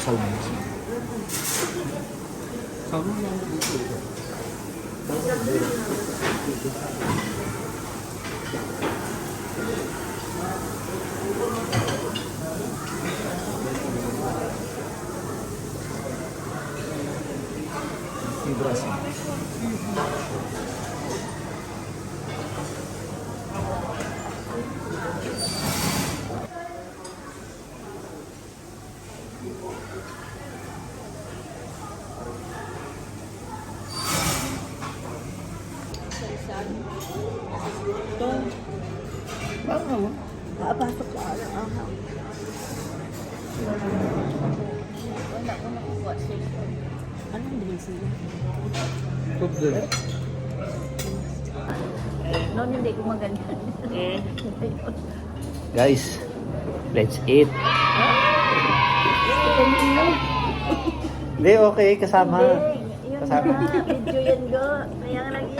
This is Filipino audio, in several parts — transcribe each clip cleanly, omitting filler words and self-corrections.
Salmon. Salmon lang dito. Brasil. Ito. Baka mo? Pasok sa alam. Wala ko nakuha sila. Anong drink sila? Top din. Noon hindi ko maganda. Guys, let's eat. Hindi, okay, kasama. Kasama. Video yan go. Kaya nga lagi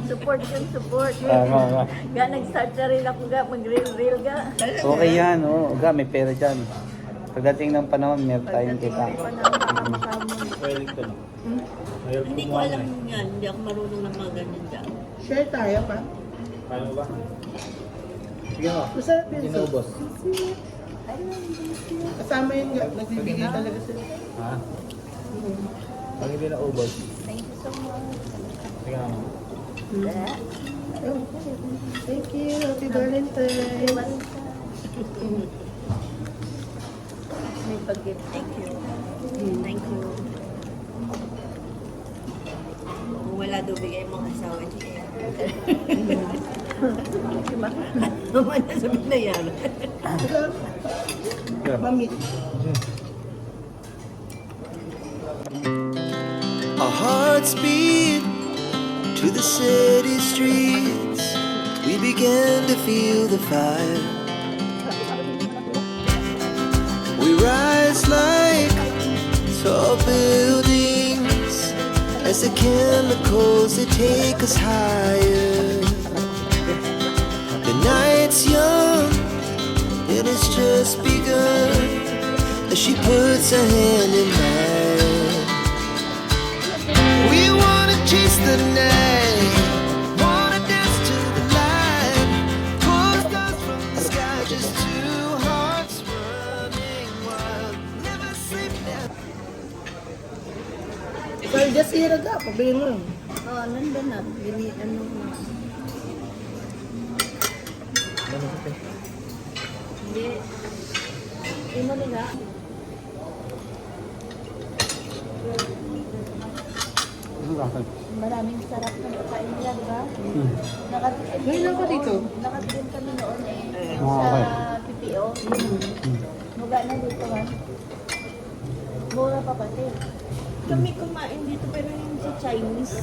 support yun, support. Tama. Ga, nag-start na rin ako ga, mag-reel ga. Okay yan, oh. Ga, may pera dyan. Pagdating ng panahon, meron tayong kita. Hindi ko alam yan, hindi ako marunong ng mga ganyan dyan. Share tayo pa. Kaya mo ba? Sige mo. Masarap yun. Kinaubos. Kasama yun nga. Nagbibigay talaga sila. Ha? Pag hindi naubos. Thank you so much. Sige mo. Oh, thank you. Happy Valentine's. May pag-gift. Thank you. Thank you. Kung wala daw bigay mong asawa niya. Naman na sabi na yan. Mami. Our hearts beat to the city streets. We began to feel the fire. We rise like tall buildings as the chemicals they take us higher. The night's young, it has just begun as she puts her hand in mine. We wanna chase the night, wanna dance to the light, pull stars from the sky, just two hearts running wild, never sleep now. Well, just here ka. Pabili mo. Oo, nandun na. Ano na. Hindi. Hindi mo nila. Maraming sarap na pagkain nila, di ba? Nakatikim Ngayon ako dito. Nakatikim kami noon Ah, sa okay. PPO. Muga na dito ha. Mura pa pati. Kami kumain dito pero yung sa Chinese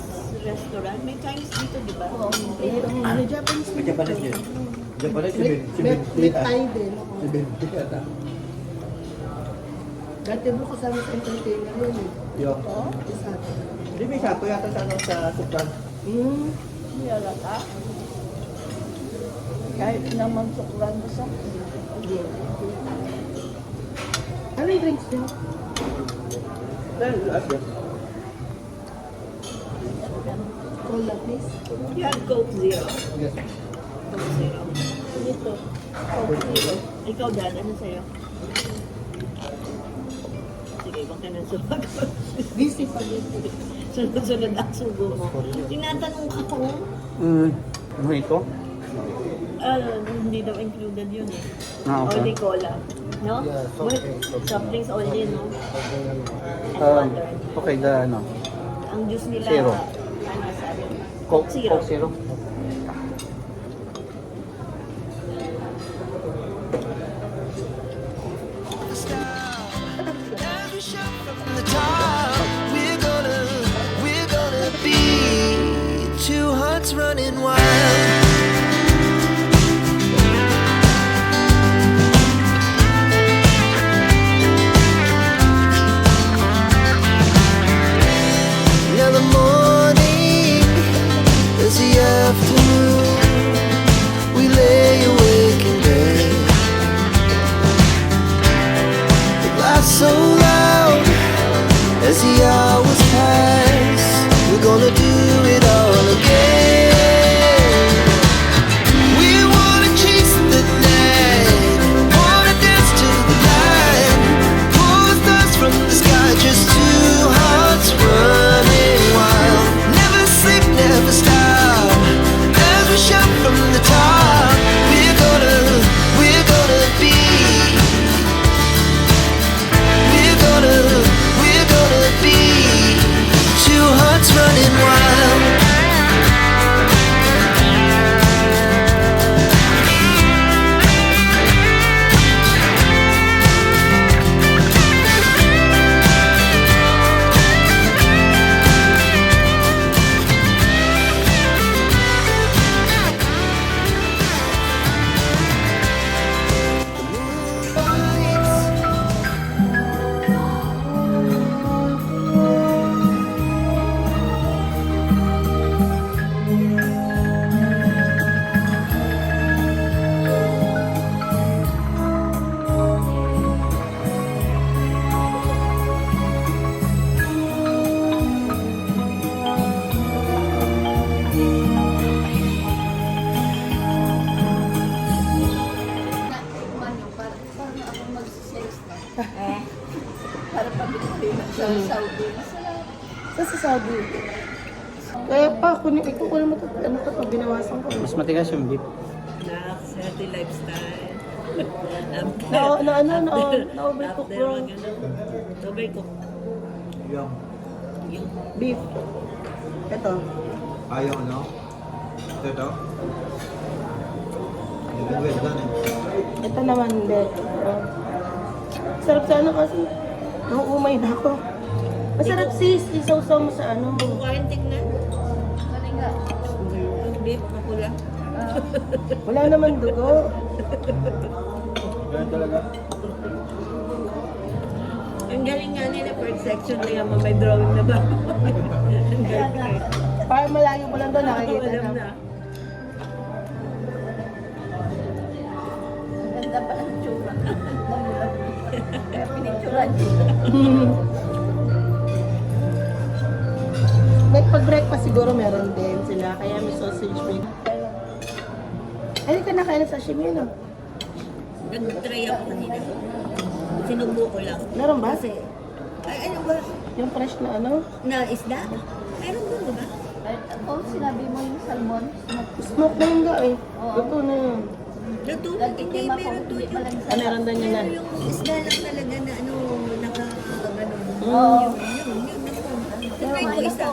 restaurant. May Chinese dito, di ba? Oo. Pero May Japanese May din. Japanese yun. Japanese May Thai din. Dati mo kasama sa entertainer yun eh. Yo. Isa. Hindi may sato yata sa ano sa Supran. Hindi alata. Kahit naman sukran mo sa. Anong drinks niyo? Dahil last year. Cola please. Yan, Coke Zero. Yes. Coke Zero. Dito. Coke Zero. Ikaw, Dan, ano sa'yo? Sige, baka ka nang sumagot. Busy pa din. Sunod-sunod ang sugo mo. Tinatanong ka ko, Ano ito? hindi daw included yun eh. Ah, okay. Only cola. No? Yeah, But soft drinks only, no? And Um, water. okay, ano? Ang juice nila, Zero. ano sabi? Coke Zero. Coke Zero. Every shot from the top, we're gonna be two hearts running wild. Now the morning is the afternoon. sabi. Kaya pa, ikukunin mo ito. Ano ko ito? Binawasan ko. Mas matigas yung beef. Relax, healthy lifestyle. Na-overcook bro. Overcook. Yung Beef. Ito. ayaw ano? Ito? Hindi ko yan Ito naman, hindi. Sarap sa ano kasi. Nauumay na ako. Masarap sis, isaw-saw mo sa ano. Kukain tingnan. Malinga. Beef, mapula. Wala naman dugo. Ganyan talaga. Ang galing nga nila per section na yan, may drawing na ba? Ang galing. Para malayo mo lang doon, nakikita Alam na. na. Ganda pa ang tsura. Kaya pinicturan dito. May pag-breakfast siguro meron din sila, kaya may sausage bake. Ay, hindi ka nakain ng sashimi, no? Nag-try ako kanina. Sinubo ko lang. Meron ba? Ay, ano ba? Yung fresh na ano? Na isda? Meron doon, di ba? Ako, sinabi mo yung salmon, Smoke na yung eh. Ito na yun. Luto? lagi Hindi, di meron doon yung... Ah, meron din yun na. Yung isda lang talaga na ano, Oo. Yun, tinry ko isa.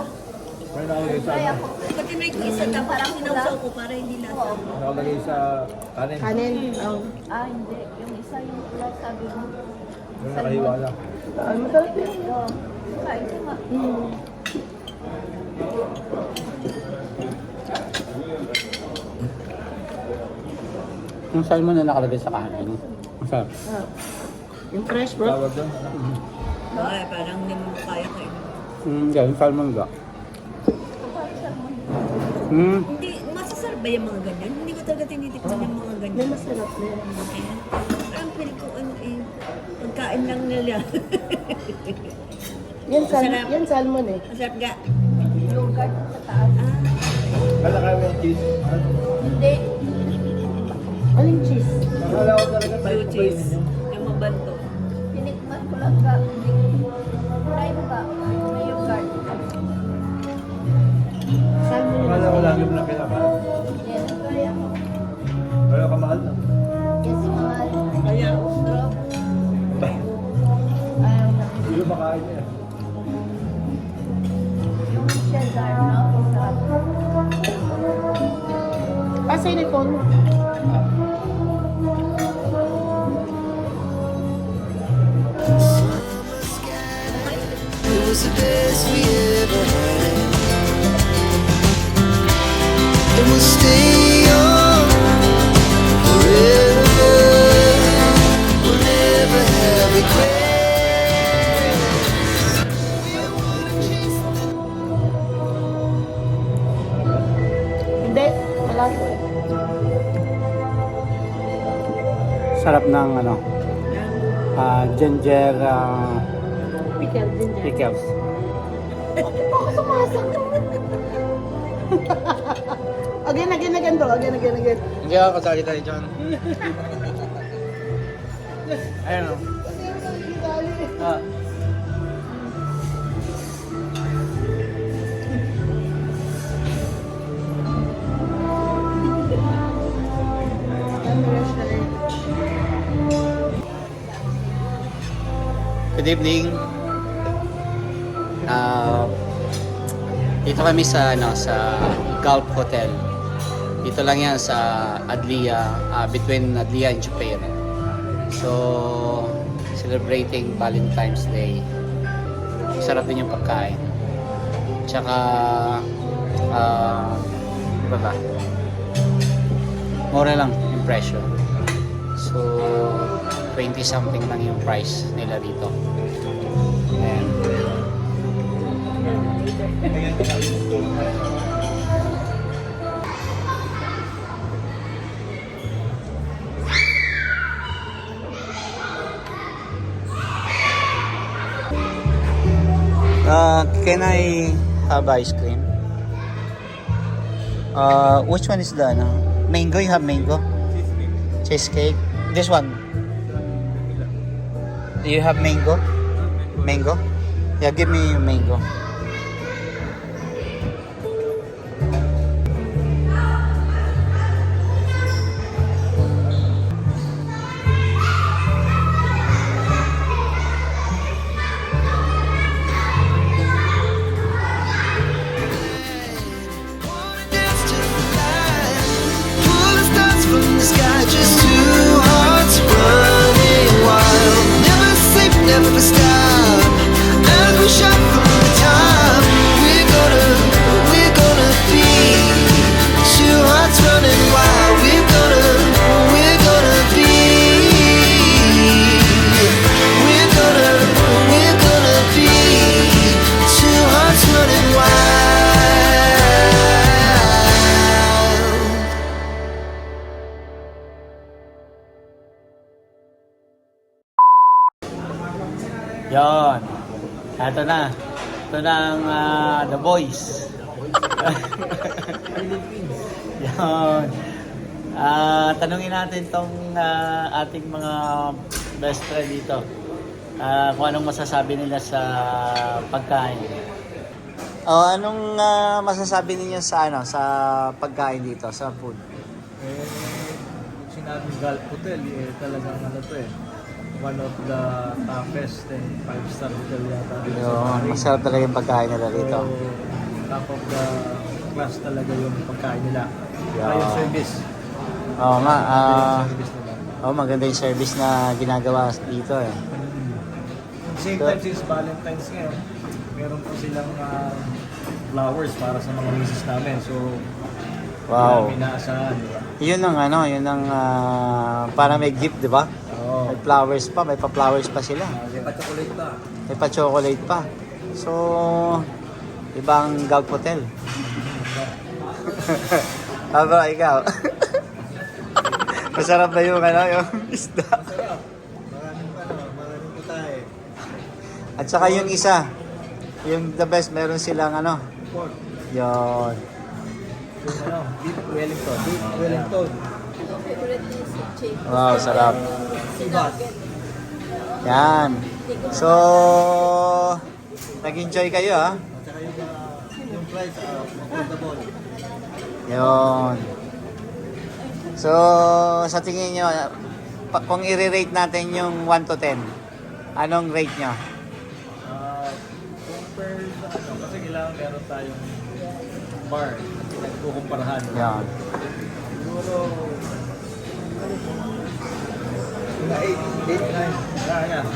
May nakalagay sa ano? Pag-tinry ko isa na parang sinawsaw ko para hindi lasa. Nakalagay sa kanin. Kanin. Oh. hindi. Yung isa yung pula, sabi mo. Yung nakahiwa lang. Ah, masarap yun. Oo. Kain ka nga. Yung salmon na nakalagay sa kanin. Masarap. Ah. Yung fresh bro. Tawag doon. Ay, parang hindi mo kaya kayo. Yung salmon ga. Hindi, masasarap ba yung mga ganyan? Hindi ko talaga tinitikman yung mga May ganyan. masarap na yan. Ayan. Parang pili ko ano eh, pagkain lang nila. Masarap. Yan salmon eh. Masarap ga. Yogurt sa taas. Kala kayo yung cheese. Hindi. Aling cheese? Nakala ko talaga Blue cheese. Yung mabanto. Tinikman ko lang ka. Try mo ka. May yogurt. Salmon yun. Akala ko lagi mo na kinakain. Yes, try ako. Kaya kamahal na. Yes, mahal. Kaya, Sarap. Ayaw na. Hindi ko makain niya. Yung shell garlic, no? Sarap. Pasa yung phone mo. It was the best we ever had. And we'll stay young forever. We'll never have regrets. We wanna chase the Hindi. Wala ko eh. Sarap ng ano, ginger Pickle, ginger. pickles. Again bro. Again. Hindi ako kasali tayo dyan. Ayun o. Ah. Good evening. Dito kami sa Gulf Hotel. Dito lang yan sa Adlia, between Adlia and Chupera. So, celebrating Valentine's Day. Sarap din yung pagkain. Tsaka, iba ba? Mura lang yung presyo. So, 20 something lang yung price nila dito. And, can I have ice cream? Which one is the mango? You have mango? Cheesecake. This one. Do you have mango? Mango? Yeah, give me mango. Yon. Ito na. Ito na ang The Boys. Yon. Tanungin natin tong ating mga best friend dito. Kung anong masasabi nila sa pagkain. Anong masasabi niyo sa sa pagkain dito, sa food? Sinabing Gulf Hotel, talagang one of the toughest and 5-star hotel yata. Yun, masarap talaga yung pagkain nila dito. So, top of the class talaga yung pagkain nila. Yeah. Yung service. Oo nga, Yung service nila. maganda yung service na ginagawa dito eh. Same time since Valentine's ngayon, meron po silang flowers para sa mga misis namin. So, Wow. namin naasahan, di ba? Yun ang yun ang para may gift, di ba? Oo. May flowers pa, may pa-flowers pa sila. May pa-chocolate pa. May pa-chocolate pa. So, ibang Gulf Hotel. Aba, ikaw. Masarap ba yung yung isda? Masarap. Maraming putahe. At saka yung isa, yung the best, meron silang Pork. yon. Yung beef Wellington. Beef Wellington. Favorite is chicken. Wow, sarap. Sibas. Yan. So, nag-enjoy kayo At saka yung price, affordable. Yon. So, sa tingin nyo, kung i-rate natin yung 1 to 10, anong rate nyo? Compare sa kasi kailangan meron tayong bar na pinagkukumparahan. Yan. Siguro, 8, 9. Yeah.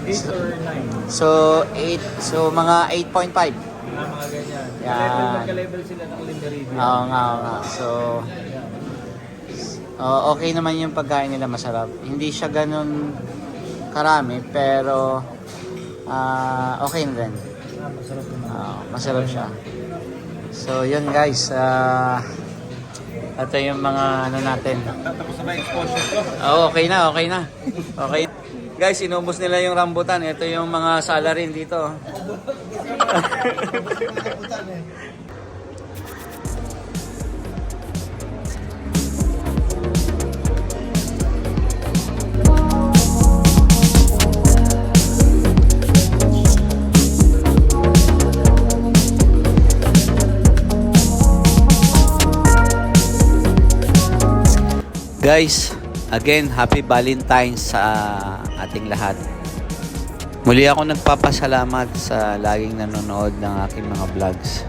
8 or 9. So, 8. So, mga 8.5. Mga ganyan. Yan. Magka-level sila ng Limeridian. Oo nga. So, okay naman yung pagkain nila, masarap. Hindi siya ganun karami, pero okay na rin. Masarap naman. Masarap siya. So, yun guys. Ito yung mga natin. Tapos na ba yung exposure ko? Okay na. Okay. Guys, inubos nila yung rambutan. Ito yung mga salarin dito. Guys, again, happy Valentine's sa ating lahat. Muli ako nagpapasalamat sa laging nanonood ng aking mga vlogs.